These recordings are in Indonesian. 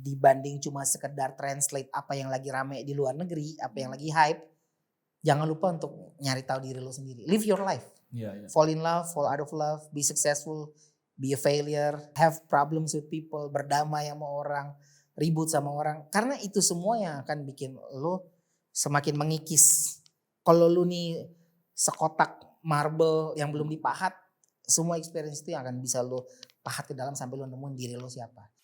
dibanding cuma sekedar translate apa yang lagi rame di luar negeri, apa yang lagi hype, jangan lupa untuk nyari tahu diri lo sendiri. Live your life. Fall in love, fall out of love, be successful, be a failure, have problems with people, berdamai sama orang, ribut sama orang. Karena itu semua yang akan bikin lo semakin mengikis. Kalau lo nih sekotak marble yang belum dipahat, semua experience itu yang akan bisa lo pahat ke dalam sampai lo nemuin diri lo siapa.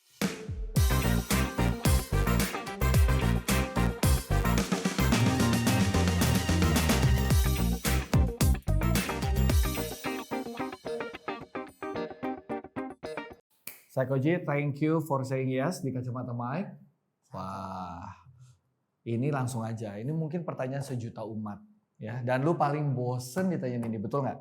Saikoji, thank you for saying yes di Kacamata Mike. Wah, ini langsung aja. Ini mungkin pertanyaan sejuta umat, ya. Dan lu paling bosen ditanyain ini, betul nggak?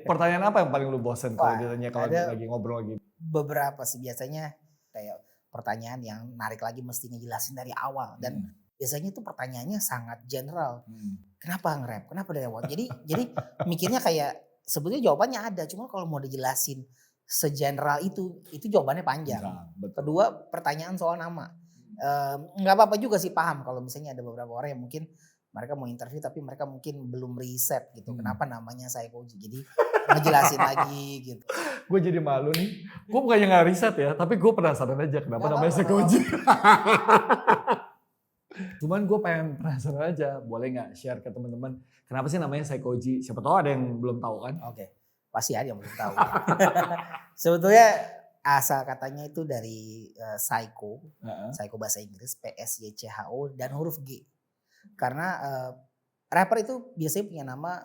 Pertanyaan apa yang paling lu bosen kalau ditanya kalau lagi ngobrol lagi? Beberapa sih, biasanya kayak pertanyaan yang narik lagi mesti ngejelasin dari awal, dan biasanya itu pertanyaannya sangat general. Kenapa nge-rap? Kenapa dari awal? Jadi mikirnya kayak sebetulnya jawabannya ada, cuma kalau mau dijelasin segeneral itu jawabannya panjang. Kedua, pertanyaan soal nama. Nggak apa-apa juga sih, paham kalau misalnya ada beberapa orang yang mungkin mereka mau interview tapi mereka mungkin belum riset gitu. Kenapa namanya Saikoji? Jadi ngejelasin lagi gitu. Gue jadi malu nih. Gue bukannya nggak riset ya, tapi gue penasaran aja kenapa namanya Saikoji. Cuman gue pengen penasaran aja, boleh nggak share ke teman-teman kenapa sih namanya Saikoji? Siapa tahu ada yang belum tahu kan? Oke. Pasti ada yang belum tahu. Sebetulnya asal katanya itu dari psycho, psycho bahasa Inggris, PSYCHO dan huruf G. Karena rapper itu biasanya punya nama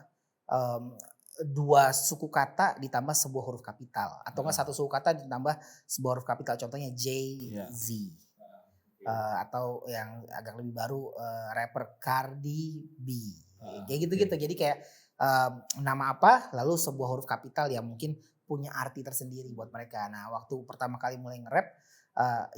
dua suku kata ditambah sebuah huruf kapital, atau enggak satu suku kata ditambah sebuah huruf kapital. Contohnya J, Z. Atau yang agak lebih baru rapper Cardi B. Kayak gitu-gitu. Jadi kayak nama apa lalu sebuah huruf kapital yang mungkin punya arti tersendiri buat mereka. Nah, waktu pertama kali mulai nge-rap,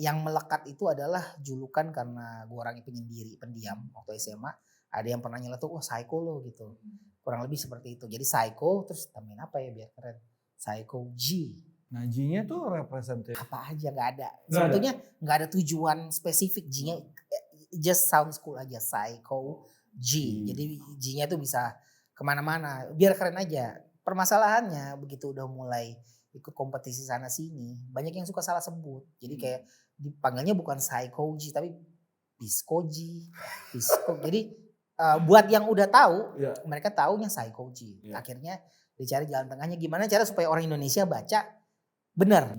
yang melekat itu adalah julukan karena gue orangnya penyendiri, pendiam waktu SMA. Ada yang pernah nyeletuk, wah psycho lo gitu. Kurang lebih seperti itu. Jadi psycho terus tambahin apa ya biar keren? Psycho G. Nah, G-nya tuh representatif apa aja, nggak ada. Sebetulnya nggak ada tujuan spesifik. G-nya just sounds cool aja, Psycho G. Jadi G-nya tuh bisa kemana-mana, biar keren aja. Permasalahannya begitu udah mulai ikut kompetisi sana sini, banyak yang suka salah sebut. Jadi kayak dipanggilnya bukan Psycho G tapi Disco G, Disco. Jadi buat yang udah tahu, mereka taunya Psycho G. Akhirnya dicari jalan tengahnya gimana cara supaya orang Indonesia baca benar.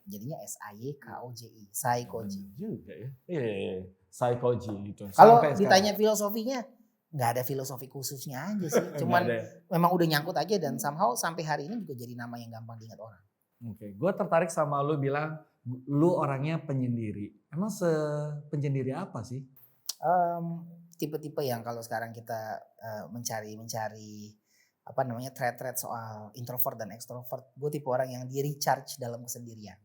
Jadinya SAYKOJI, Saikoji. Juga ya. Iya, Saikoji gitu. Kalau ditanya filosofinya, nggak ada filosofi khususnya aja sih. Cuman memang udah nyangkut aja dan somehow sampai hari ini juga jadi nama yang gampang diingat orang. Oke, gue tertarik sama lu bilang lu orangnya penyendiri. Emang sepenyendiri apa sih? Tipe-tipe yang kalau sekarang kita mencari apa namanya thread soal introvert dan extrovert, gue tipe orang yang di recharge dalam kesendirian.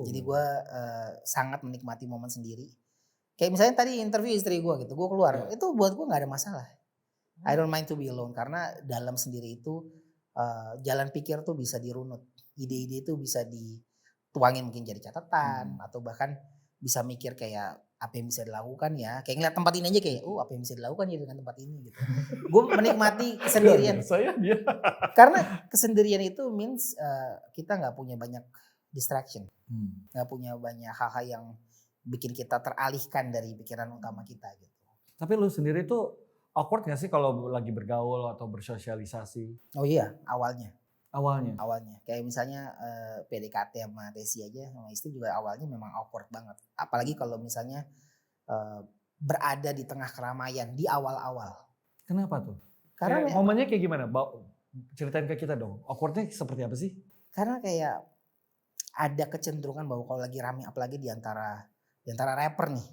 Jadi gue sangat menikmati momen sendiri. Kayak misalnya tadi interview istri gue gitu, gue keluar, itu buat gue nggak ada masalah. I don't mind to be alone karena dalam sendiri itu jalan pikir tuh bisa dirunut, ide-ide itu bisa dituangin mungkin jadi catatan atau bahkan bisa mikir kayak apa yang bisa dilakukan ya, kayak ngeliat tempat ini aja kayak apa yang bisa dilakukan ya dengan tempat ini gitu. Gue menikmati kesendirian. Karena kesendirian itu means kita nggak punya banyak distraction, nggak punya banyak hal-hal yang bikin kita teralihkan dari pikiran utama kita gitu. Tapi lu sendiri tuh awkward gak sih kalau lagi bergaul atau bersosialisasi? Oh iya, awalnya. Kayak misalnya PDKT sama Desi aja, sama istri juga awalnya memang awkward banget. Apalagi kalau misalnya berada di tengah keramaian di awal-awal. Kenapa tuh? Karena momennya kayak gimana? Ceritain ke kita dong. Awkwardnya seperti apa sih? Karena kayak ada kecenderungan bahwa kalau lagi rame, apalagi di antara rapper nih,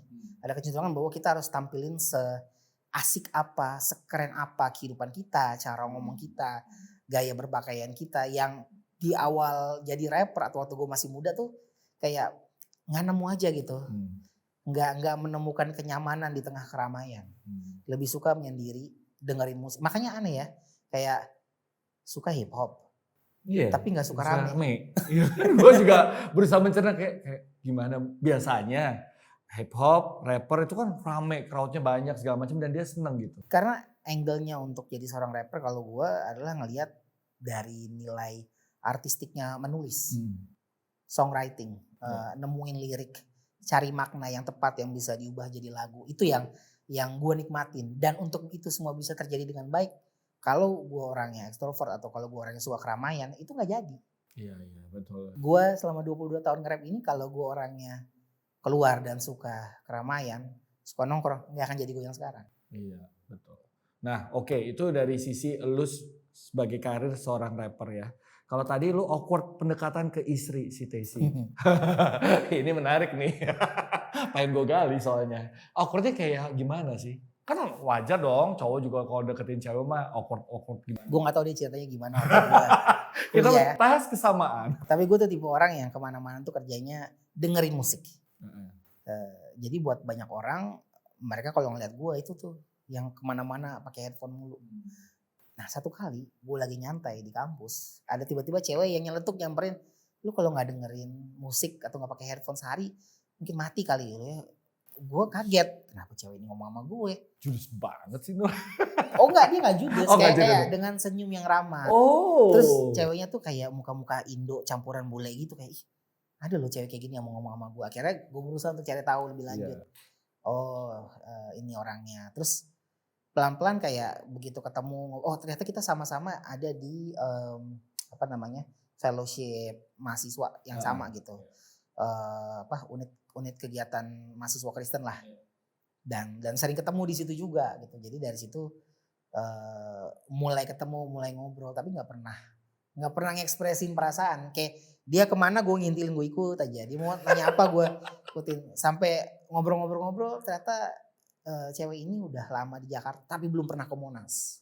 ada kecenderungan bahwa kita harus tampilin seasik apa, sekeren apa kehidupan kita, cara ngomong kita, gaya berpakaian kita, yang di awal jadi rapper atau waktu gue masih muda tuh kayak nggak nemu aja gitu, nggak menemukan kenyamanan di tengah keramaian, lebih suka menyendiri dengerin musik. Makanya aneh ya, kayak suka hip hop, Iya. Tapi nggak suka rame. Gue juga berusaha mencerna kayak gimana biasanya hip hop, rapper itu kan rame, crowdnya banyak segala macam dan dia seneng gitu. Karena angle-nya untuk jadi seorang rapper kalau gue adalah ngelihat dari nilai artistiknya menulis, songwriting, nemuin lirik, cari makna yang tepat yang bisa diubah jadi lagu. Itu yang gue nikmatin. Dan untuk itu semua bisa terjadi dengan baik, kalau gue orangnya ekstrovert atau kalau gue orangnya suka keramaian, itu nggak jadi. Iya betul. Gue selama 22 tahun nge-rap ini, kalau gue orangnya keluar dan suka keramaian, suka nongkrong, nggak akan jadi gue yang sekarang. Iya betul. Nah oke, itu dari sisi lu sebagai karir seorang rapper ya. Kalau tadi lu awkward pendekatan ke istri si Tessy. Ini menarik nih. Pengen gue gali soalnya. Awkwardnya kayak gimana sih? Kan wajar dong cowok juga kalau deketin cewek mah awkward gimana. Gue gak tahu dia ceritanya gimana. Kita bahas kesamaan. Tapi gue tuh tipe orang yang kemana-mana tuh kerjanya dengerin musik. Jadi buat banyak orang, mereka kalau ngeliat gue itu tuh yang kemana-mana pakai headphone mulu. Nah satu kali gue lagi nyantai di kampus, ada tiba-tiba cewek yang nyeletuk nyamperin, lu kalau nggak dengerin musik atau nggak pakai headphone sehari mungkin mati kali ya. Gue kaget, kenapa cewek ini ngomong sama gue? Judes banget sih Nur. Oh enggak, dia gak judes, kayak dengan senyum yang ramah. Terus ceweknya tuh kayak muka-muka Indo campuran bule gitu, kayak ih ada loh cewek kayak gini yang mau ngomong sama gue. Akhirnya gue berusaha untuk cari tahu lebih lanjut. Ini orangnya. Terus pelan-pelan kayak begitu ketemu, oh ternyata kita sama-sama ada di fellowship mahasiswa yang sama gitu. Unit kegiatan mahasiswa Kristen lah, dan sering ketemu di situ juga gitu. Jadi dari situ mulai ketemu, mulai ngobrol, tapi nggak pernah ngekspresin perasaan. Kayak dia kemana gue ngintilin, gue ikut aja. Dia mau tanya apa gue ikutin. Sampai ngobrol-ngobrol ternyata cewek ini udah lama di Jakarta tapi belum pernah ke Monas.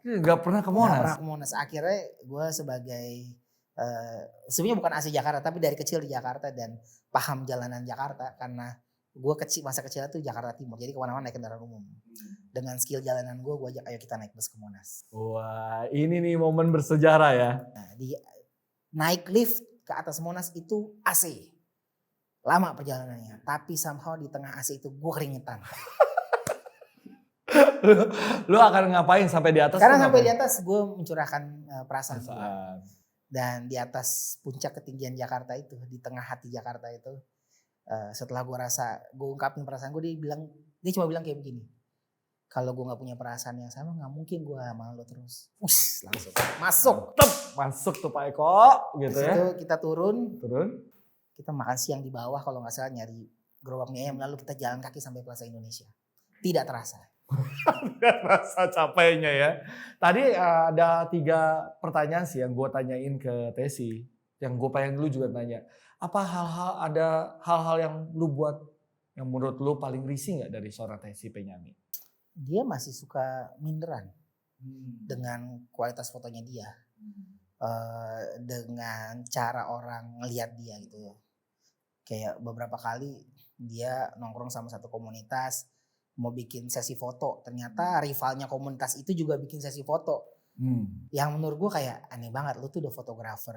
Nggak pernah ke Monas. Nggak pernah ke Monas. Akhirnya gue sebagai sebenarnya bukan asli Jakarta tapi dari kecil di Jakarta dan paham jalanan Jakarta karena gue masa kecil itu Jakarta Timur, jadi kemana-mana naik kendaraan umum. Dengan skill jalanan gue ajak ayo kita naik bus ke Monas. Wah ini nih momen bersejarah ya. Nah, naik lift ke atas Monas itu AC, lama perjalanannya, tapi somehow di tengah AC itu gue keringetan. Lu akan ngapain sampai di atas? Karena sampai di atas gue mencurahkan perasaan gue. Dan di atas puncak ketinggian Jakarta itu, di tengah hati Jakarta itu, setelah gue ungkapin perasaan gue, dia cuma bilang kayak begini, kalau gue nggak punya perasaan yang sama, nggak mungkin gue sama lo terus. Langsung masuk tuh Pak Eko, gitu ya. Itu kita turun, kita makan siang di bawah kalau nggak salah, nyari gerobak mie ayam, lalu kita jalan kaki sampai Plaza Indonesia. Tidak terasa. Rasa capeknya ya. Tadi ada 3 pertanyaan sih yang gue tanyain ke Tessy, yang gue pengen lu juga tanya. Apa ada hal-hal yang lu buat yang menurut lu paling risih nggak dari seorang Tessy penyanyi? Dia masih suka minderan dengan kualitas fotonya dia, dengan cara orang ngelihat dia gitu. Kayak beberapa kali dia nongkrong sama satu komunitas, mau bikin sesi foto, ternyata rivalnya komunitas itu juga bikin sesi foto. Yang menurut gue kayak aneh banget, lu tuh udah fotografer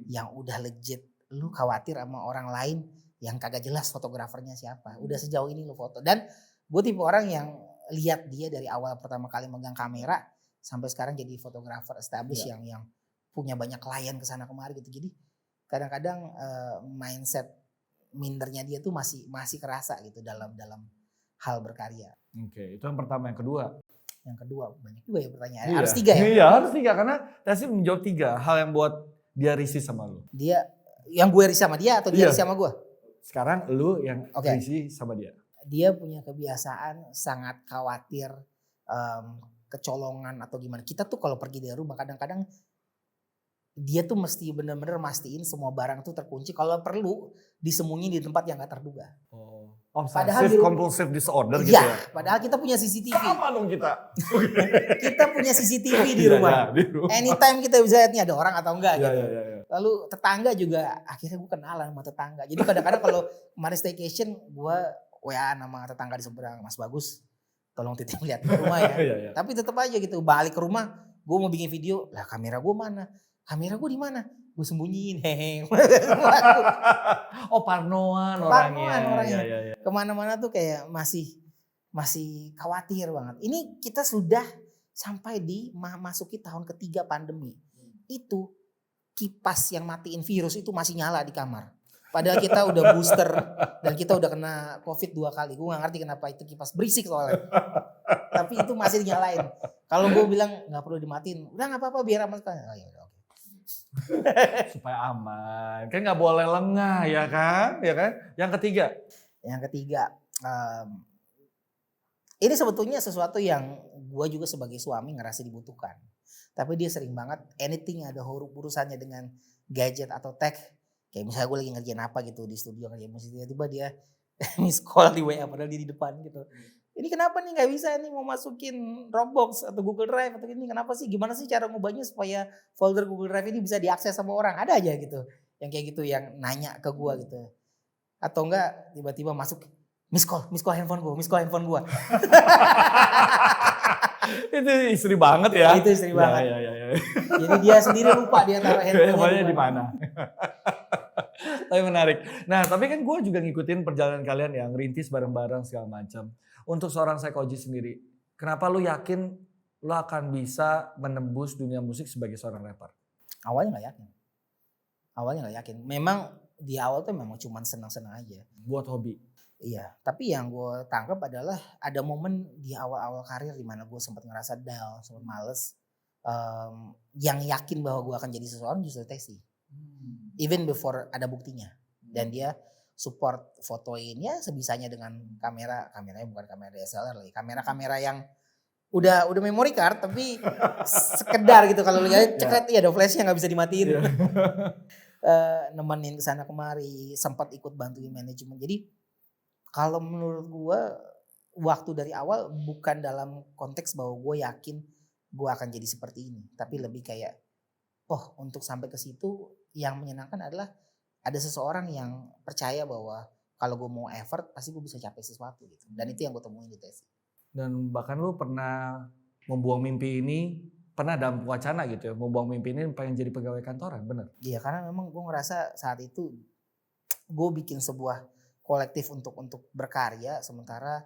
yang udah legit, lu khawatir sama orang lain yang kagak jelas fotografernya siapa. Udah sejauh ini lu foto. Dan gue tipe orang yang lihat dia dari awal pertama kali megang kamera sampai sekarang jadi fotografer established yang punya banyak klien kesana kemari gitu. Jadi kadang-kadang mindset mindernya dia tuh masih kerasa gitu dalam hal berkarya. Oke, itu yang pertama. Yang kedua? Yang kedua banyak juga ya pertanyaan. Harus 3 ya? Iya harus 3 karena Tessy menjawab 3 hal yang buat dia risih sama lu. Dia, yang gue risih sama dia atau dia risih sama gue? Sekarang lu yang risih sama dia. Dia punya kebiasaan sangat khawatir kecolongan atau gimana. Kita tuh kalau pergi dari rumah kadang-kadang dia tuh mesti bener-bener mastiin semua barang tuh terkunci. Kalau perlu disembunyiin di tempat yang gak terduga. Obsessive compulsive disorder gitu ya? Padahal kita punya CCTV. Sama dong kita. Kita punya CCTV di rumah. Di rumah. Anytime kita bisa lihat nih ada orang atau enggak gitu. Ya. Lalu tetangga juga akhirnya gue kenalan sama tetangga. Jadi kadang-kadang kalau kemarin staycation gue WA nama tetangga di seberang, Mas Bagus tolong titip lihat ke rumah ya. Tapi tetap aja gitu balik ke rumah gue mau bikin video, lah kamera gue mana? Kamera gue di mana? Gue sembunyiin, hehe. Oh parnoan Parnoan orangnya. orangnya. Ya. Kemana-mana tuh kayak masih khawatir banget. Ini kita sudah sampai di masuki tahun ketiga pandemi. Itu kipas yang matiin virus itu masih nyala di kamar. Padahal kita udah booster dan kita udah kena COVID 2 kali. Gue gak ngerti kenapa itu kipas berisik soalnya. Tapi itu masih dinyalain. Kalau gue bilang gak perlu dimatiin, udah gak apa-apa biar aman sekali. Oh, ya udah, oke. Supaya aman. Kan gak boleh lengah ya kan? Yang ketiga. Ini sebetulnya sesuatu yang gue juga sebagai suami ngerasa dibutuhkan. Tapi dia sering banget anything ada urusannya dengan gadget atau tech. Kayak misalnya gue lagi ngerjain apa gitu di studio ngerjain musik, tiba-tiba dia miss call di WA padahal dia di depan gitu. Ini kenapa nih gak bisa nih mau masukin Dropbox atau Google Drive atau ini kenapa sih? Gimana sih cara ngubahnya supaya folder Google Drive ini bisa diakses sama orang? Ada aja gitu. Yang kayak gitu yang nanya ke gue gitu. Atau enggak tiba-tiba masuk miss call handphone gue. Itu istri banget ya. Itu istri banget. Ya. Jadi dia sendiri lupa dia taruh handphonenya di mana. Tapi menarik. Nah tapi kan gue juga ngikutin perjalanan kalian yang rintis bareng-bareng segala macam. Untuk seorang psikologis sendiri, kenapa lu yakin lu akan bisa menembus dunia musik sebagai seorang rapper? Awalnya gak yakin. Memang di awal tuh memang cuman senang-senang aja. Buat hobi? Iya, tapi yang gue tangkap adalah ada momen di awal-awal karir di mana gue sempat ngerasa down, sempat males. Yang yakin bahwa gue akan jadi seseorang justru Tesi. Even before ada buktinya. Dan dia support fotoinnya sebisanya dengan kameranya bukan kamera DSLR lagi. Kamera yang udah memory card tapi sekedar gitu kalau lihat cekret iya ada flashnya nggak bisa dimatiin. Nemenin kesana kemari, sempat ikut bantuin manajemen. Jadi kalau menurut gue waktu dari awal bukan dalam konteks bahwa gue yakin gue akan jadi seperti ini. Tapi lebih kayak untuk sampai ke situ yang menyenangkan adalah ada seseorang yang percaya bahwa kalau gue mau effort pasti gue bisa capai sesuatu gitu. Dan itu yang gue temuin di Tesi. Dan bahkan lu pernah membuang mimpi ini, pernah dalam wacana gitu ya, membuang mimpi ini pengen jadi pegawai kantoran, bener? Iya karena memang gue ngerasa saat itu gue bikin sebuah kolektif untuk berkarya sementara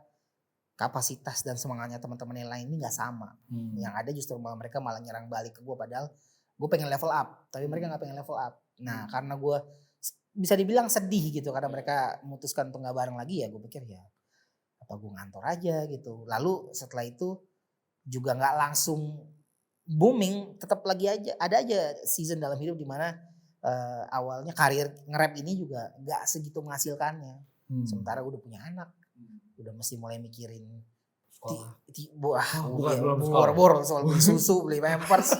kapasitas dan semangatnya teman-teman yang lain ini gak sama. Yang ada justru mereka malah nyerang balik ke gue padahal gue pengen level up tapi mereka gak pengen level up. Nah karena gue bisa dibilang sedih gitu karena mereka memutuskan untuk gak bareng lagi ya gue pikir ya apa gue ngantor aja gitu. Lalu setelah itu juga gak langsung booming, tetap lagi ada aja season dalam hidup dimana awalnya karir nge-rap ini juga gak segitu menghasilkannya. Sementara gue udah punya anak, udah mesti mulai mikirin bor soal beli susu, beli pampers,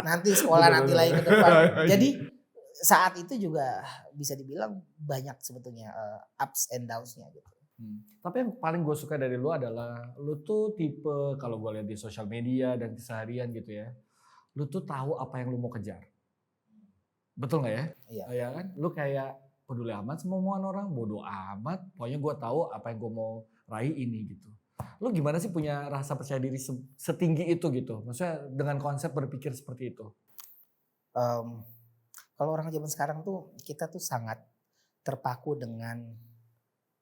nanti sekolah nanti lagi ke depan. Jadi saat itu juga bisa dibilang banyak sebetulnya ups and downs-nya gitu. Tapi yang paling gue suka dari lu adalah lu tuh tipe kalau gue lihat di sosial media dan keseharian gitu ya, lu tuh tahu apa yang lu mau kejar. Betul nggak ya? Iya. Ya kan? Lu kayak peduli amat sama omongan orang, bodoh amat. Pokoknya gue tahu apa yang gue mau raih ini gitu. Lu gimana sih punya rasa percaya diri setinggi itu gitu? Maksudnya dengan konsep berpikir seperti itu? Kalau orang zaman sekarang tuh kita tuh sangat terpaku dengan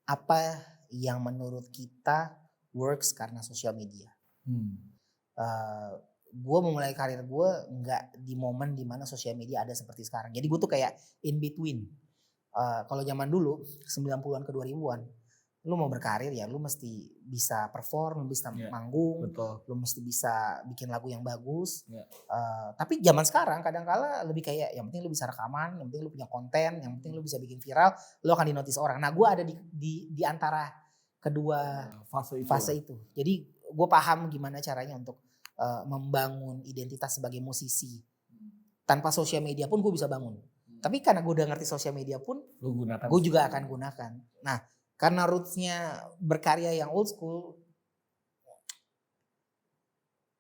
apa yang menurut kita works karena sosial media. Gue memulai karir gue nggak di momen dimana sosial media ada seperti sekarang. Jadi gue tuh kayak in between. Kalau zaman dulu 90-an ke 2000-an, lu mau berkarir ya lu mesti bisa perform, lu bisa manggung, betul. Lu mesti bisa bikin lagu yang bagus. Tapi zaman sekarang kadang-kala lebih kayak yang penting lu bisa rekaman, yang penting lu punya konten, yang penting lu bisa bikin viral, lu akan dinotis orang. Nah gue ada di antara kedua fase itu. Jadi gue paham gimana caranya untuk membangun identitas sebagai musisi. Tanpa sosial media pun gue bisa bangun. Tapi karena gue udah ngerti sosial media pun, gue juga akan gunakan. Nah, karena rootsnya berkarya yang old school,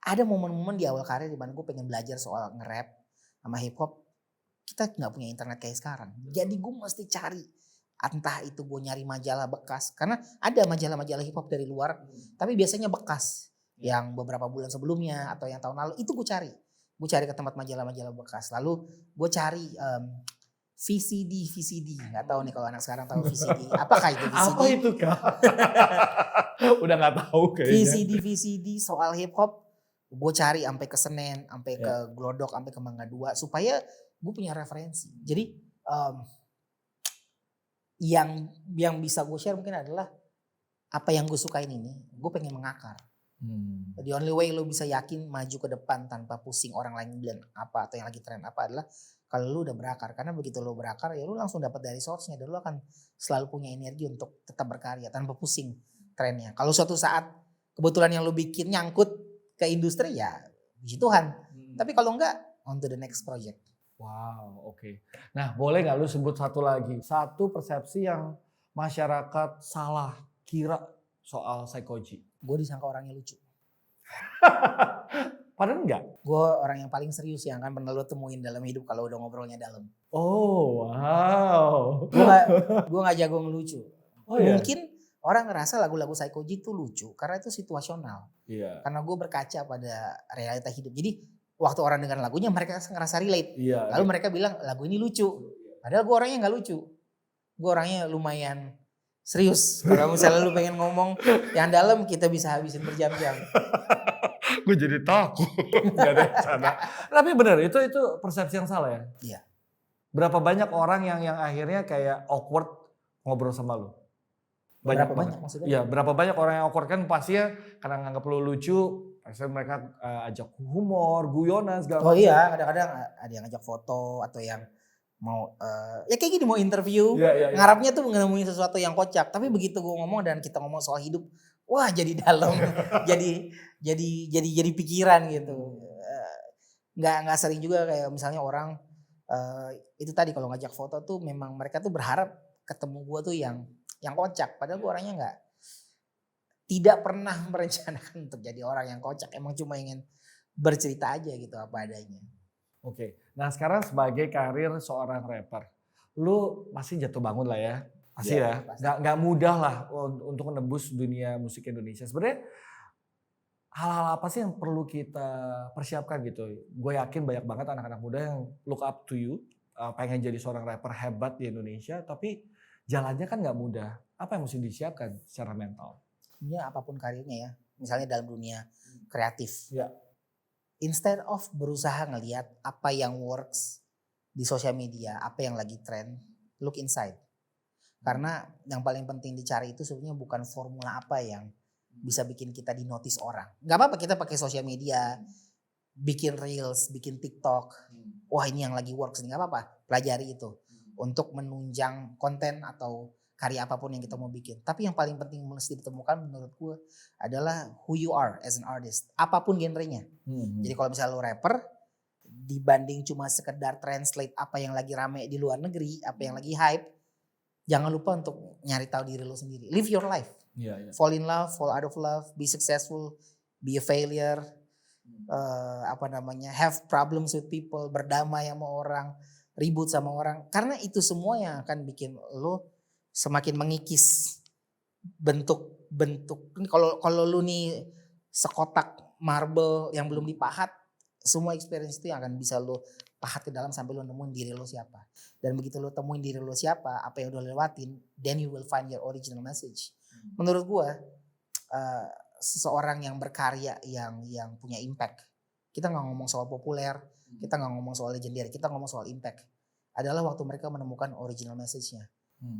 ada momen-momen di awal karir di mana gue pengen belajar soal nge-rap sama hip hop. Kita nggak punya internet kayak sekarang. Jadi gue mesti cari, entah itu gue nyari majalah bekas. Karena ada majalah-majalah hip hop dari luar, tapi biasanya bekas. yang beberapa bulan sebelumnya atau yang tahun lalu itu gue cari ke tempat majalah-majalah bekas, lalu gue cari VCD nggak tahu nih kalau anak sekarang tahu VCD apakah itu VCD. Apa itu Kak? Udah nggak tahu kayaknya. VCD soal hip hop gue cari sampai ke Senen, sampai ke Glodok, sampai ke Mangga 2 supaya gue punya referensi. Jadi yang bisa gue share mungkin adalah apa yang gue sukain ini, gue pengen mengakar. The only way lo bisa yakin maju ke depan tanpa pusing orang lain bilang apa atau yang lagi tren apa adalah kalau lo udah berakar. Karena begitu lo berakar ya lo langsung dapat dari source-nya dan lo akan selalu punya energi untuk tetap berkarya tanpa pusing trennya. Kalau suatu saat kebetulan yang lo bikin nyangkut ke industri ya puji Tuhan. Tapi kalau enggak on to the next project. Wow, oke. Nah, boleh nggak lu sebut satu lagi, satu persepsi yang masyarakat salah kira soal Saikoji? Gue disangka orangnya lucu. Padahal enggak. Gue orang yang paling serius yang akan pernah lo temuin dalam hidup kalau udah ngobrolnya dalam. Oh, wow. Gue gak jago ngelucu. Mungkin orang ngerasa lagu-lagu Saikoji itu lucu karena itu situasional. Iya. Karena gue berkaca pada realita hidup. Jadi waktu orang dengar lagunya mereka ngerasa relate. Iya. Lalu mereka bilang lagu ini lucu. Padahal gue orangnya gak lucu. Gue orangnya lumayan serius. Kalau misalnya lu pengen ngomong yang dalam kita bisa habisin berjam-jam. Gue jadi takut. Gak ada sana. Tapi benar itu persepsi yang salah ya? Iya. Berapa banyak orang yang akhirnya kayak awkward ngobrol sama lu? Berapa banyak maksudnya? Iya, berapa banyak orang yang awkward kan pastinya karena nganggap lu lucu, pasti mereka ajak humor, guyonan segala macam. Oh iya, kadang-kadang ada yang ajak foto atau yang mau ya kayak gini mau interview, ngarapnya tuh nemuin sesuatu yang kocak. Tapi begitu gue ngomong dan kita ngomong soal hidup, wah jadi dalam, jadi pikiran gitu. Nggak sering juga kayak misalnya orang itu tadi kalau ngajak foto tuh memang mereka tuh berharap ketemu gue tuh yang kocak. Padahal gue orangnya tidak pernah merencanakan untuk jadi orang yang kocak. Emang cuma ingin bercerita aja gitu apa adanya. Oke, nah sekarang sebagai karir seorang rapper, lu pasti jatuh bangun lah ya, pasti ya. Nggak mudah lah untuk menembus dunia musik Indonesia. Sebenarnya hal-hal apa sih yang perlu kita persiapkan gitu? Gue yakin banyak banget anak-anak muda yang look up to you, pengen jadi seorang rapper hebat di Indonesia, tapi jalannya kan nggak mudah. Apa yang mesti disiapkan secara mental? Sebenarnya apapun karirnya ya, misalnya dalam dunia kreatif. Ya. Instead of berusaha ngelihat apa yang works di sosial media, apa yang lagi trend, look inside. Karena yang paling penting dicari itu sebenarnya bukan formula apa yang bisa bikin kita dinotis orang. Gak apa-apa kita pakai sosial media, bikin reels, bikin TikTok. Wah ini yang lagi works, gak apa-apa, pelajari itu. Untuk menunjang konten atau karya apapun yang kita mau bikin. Tapi yang paling penting mesti ditemukan menurut gue adalah who you are as an artist. Apapun genrenya. Jadi kalau misalnya lo rapper, dibanding cuma sekedar translate apa yang lagi rame di luar negeri, apa yang lagi hype, jangan lupa untuk nyari tahu diri lo sendiri. Live your life. Fall in love, fall out of love, be successful, be a failure, have problems with people, berdamai sama orang, ribut sama orang. Karena itu semua yang akan bikin lo semakin mengikis bentuk. Kalau lu nih sekotak marble yang belum dipahat, semua experience itu yang akan bisa lu pahat ke dalam sampai lu nemuin diri lu siapa. Dan begitu lu temuin diri lu siapa, apa yang udah lewatin, then you will find your original message. Menurut gua seseorang yang berkarya yang punya impact. Kita nggak ngomong soal populer, kita nggak ngomong soal legendary, kita ngomong soal impact. Adalah waktu mereka menemukan original message-nya.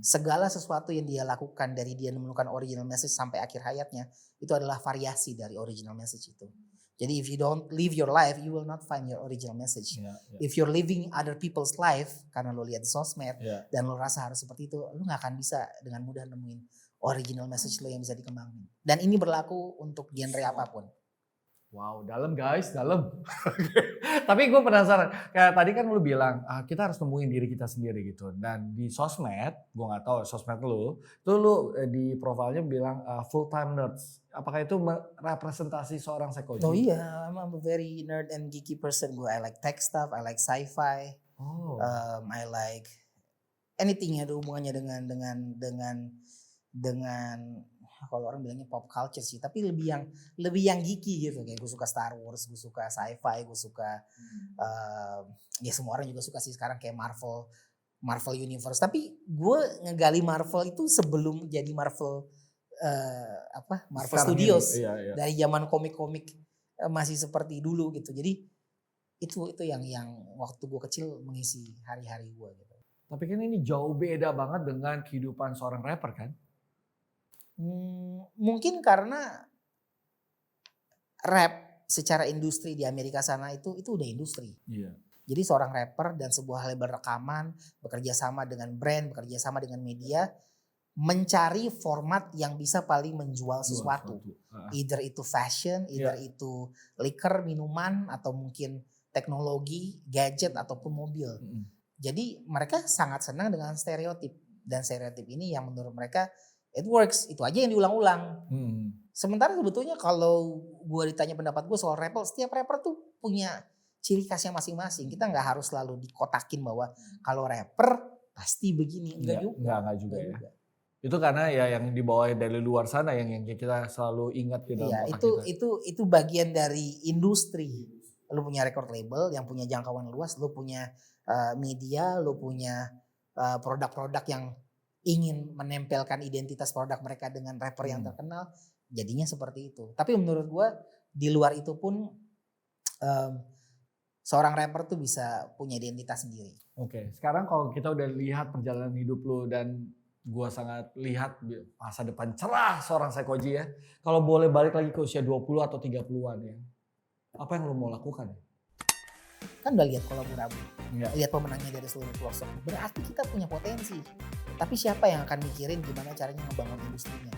Segala sesuatu yang dia lakukan dari dia menemukan original message sampai akhir hayatnya itu adalah variasi dari original message itu. Jadi if you don't live your life, you will not find your original message. If you're living other people's life karena lo lihat di sosmed dan lo rasa harus seperti itu, lo nggak akan bisa dengan mudah nemuin original message lo yang bisa dikembangin. Dan ini berlaku untuk genre apapun. Wow, dalam guys, dalam. Tapi gue penasaran, kayak tadi kan lu bilang kita harus nemuin diri kita sendiri gitu. Dan di sosmed, gue nggak tahu sosmed lu, itu lu di profilnya bilang full time nerds. Apakah itu representasi seorang Saikoji? Oh iya, I'm a very nerd and geeky person. I like tech stuff, I like sci-fi, I like anything yang ada hubungannya dengan kalau orang bilangnya pop culture sih, tapi lebih yang geeky gitu. Kayak gue suka Star Wars, gue suka sci-fi, gue suka ya semua orang juga suka sih sekarang kayak Marvel Universe. Tapi gue ngegali Marvel itu sebelum jadi Marvel Marvel Sekarang Studios. ini, iya. Dari zaman komik-komik masih seperti dulu gitu. Jadi itu yang waktu gue kecil mengisi hari-hari gue gitu. Tapi kan ini jauh beda banget dengan kehidupan seorang rapper kan? Mungkin karena rap secara industri di Amerika sana itu udah industri. Iya. Jadi seorang rapper dan sebuah label rekaman bekerja sama dengan brand, bekerja sama dengan media, mencari format yang bisa paling menjual sesuatu. Either itu fashion, either itu liquor, minuman, atau mungkin teknologi, gadget, ataupun mobil. Jadi mereka sangat senang dengan stereotip. Dan stereotip ini yang menurut mereka it works, itu aja yang diulang-ulang. Sementara sebetulnya kalau gue ditanya pendapat gue soal rapper, setiap rapper tuh punya ciri khasnya masing-masing. Kita nggak harus selalu dikotakin bahwa kalau rapper pasti begini. Enggak juga. Ya. Itu karena ya yang dibawa dari luar sana yang kita selalu ingat di dalam otak kita. Itu bagian dari industri. Lu punya record label yang punya jangkauan luas, lu punya media, lu punya produk-produk yang ingin menempelkan identitas produk mereka dengan rapper yang terkenal, jadinya seperti itu. Tapi menurut gue di luar itu pun seorang rapper tuh bisa punya identitas sendiri. Oke, sekarang kalau kita udah lihat perjalanan hidup lu dan gue sangat lihat masa depan cerah seorang Saikoji ya. Kalau boleh balik lagi ke usia 20 atau 30-an ya. Apa yang lu mau lakukan? Kan udah lihat kolaborasi, lihat pemenangnya dari seluruh pelosok. Berarti kita punya potensi. Tapi siapa yang akan mikirin gimana caranya ngebangun industrinya?